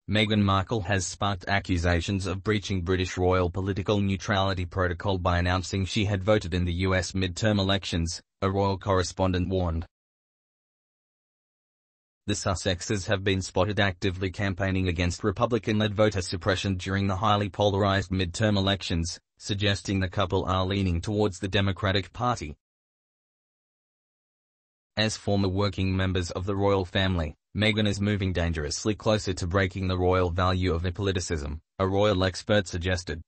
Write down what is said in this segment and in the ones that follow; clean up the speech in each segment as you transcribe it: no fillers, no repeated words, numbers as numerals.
Meghan Markle has sparked accusations of breaching British royal political neutrality protocol by announcing she had voted in the US midterm elections, a royal correspondent warned. The Sussexes have been spotted actively campaigning against Republican-led voter suppression during the highly polarized midterm elections, suggesting the couple are leaning towards the Democratic Party. As former working members of the royal family, Meghan is moving dangerously closer to breaking the royal value of apoliticism, a royal expert suggested.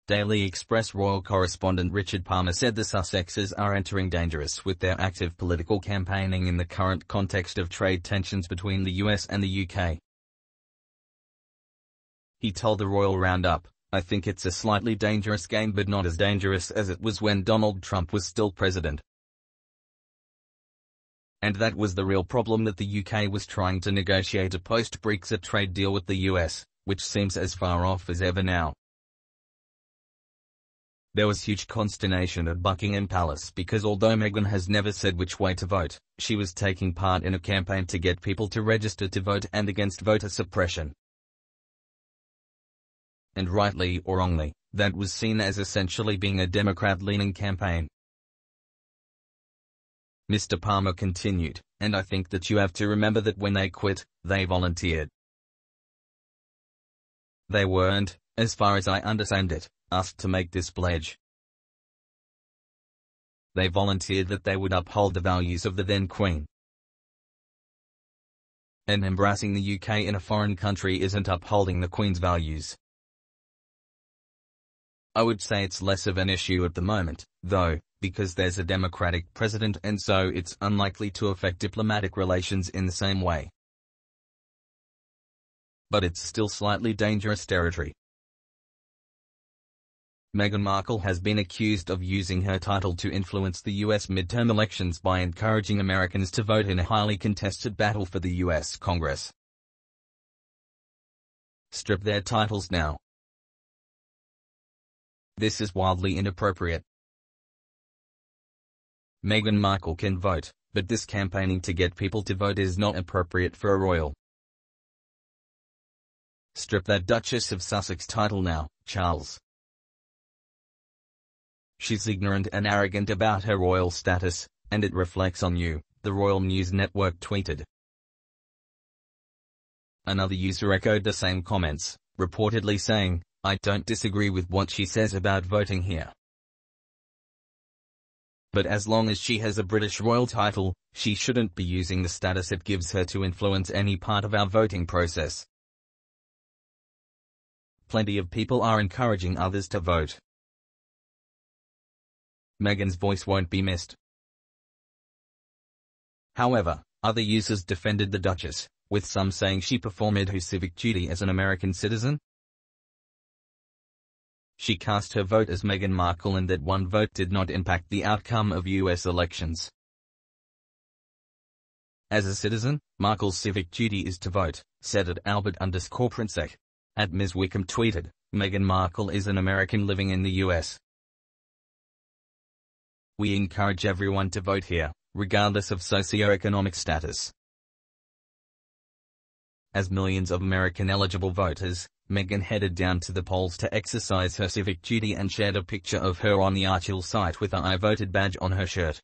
Daily Express royal correspondent Richard Palmer said the Sussexes are entering dangerous with their active political campaigning in the current context of trade tensions between the US and the UK. He told the Royal Roundup, "I think it's a slightly dangerous game, but not as dangerous as it was when Donald Trump was still president. And that was the real problem, that the UK was trying to negotiate a post-Brexit trade deal with the US, which seems as far off as ever now." There was huge consternation at Buckingham Palace because although Meghan has never said which way to vote, she was taking part in a campaign to get people to register to vote and against voter suppression. And rightly or wrongly, that was seen as essentially being a Democrat-leaning campaign. Mr. Palmer continued, "And I think that you have to remember that when they quit, they volunteered. They weren't, as far as I understand it, asked to make this pledge. They volunteered that they would uphold the values of the then Queen. And embracing the UK in a foreign country isn't upholding the Queen's values. I would say it's less of an issue at the moment, though, because there's a Democratic president and so it's unlikely to affect diplomatic relations in the same way. But it's still slightly dangerous territory." Meghan Markle has been accused of using her title to influence the US midterm elections by encouraging Americans to vote in a highly contested battle for the US Congress. Strip their titles now. This is wildly inappropriate. Meghan Markle can vote, but this campaigning to get people to vote is not appropriate for a royal. Strip that Duchess of Sussex title now, Charles. She's ignorant and arrogant about her royal status, and it reflects on you, the Royal News Network tweeted. Another user echoed the same comments, reportedly saying, "I don't disagree with what she says about voting here. But as long as she has a British royal title, she shouldn't be using the status it gives her to influence any part of our voting process. Plenty of people are encouraging others to vote. Meghan's voice won't be missed." However, other users defended the Duchess, with some saying she performed her civic duty as an American citizen. She cast her vote as Meghan Markle and that one vote did not impact the outcome of US elections. "As a citizen, Markle's civic duty is to vote," said @Albert_Prinsek. @Ms. Wickham tweeted, "Meghan Markle is an American living in the US. We encourage everyone to vote here, regardless of socioeconomic status." As millions of American-eligible voters, Meghan headed down to the polls to exercise her civic duty and shared a picture of her on the Archil site with a "I voted" badge on her shirt.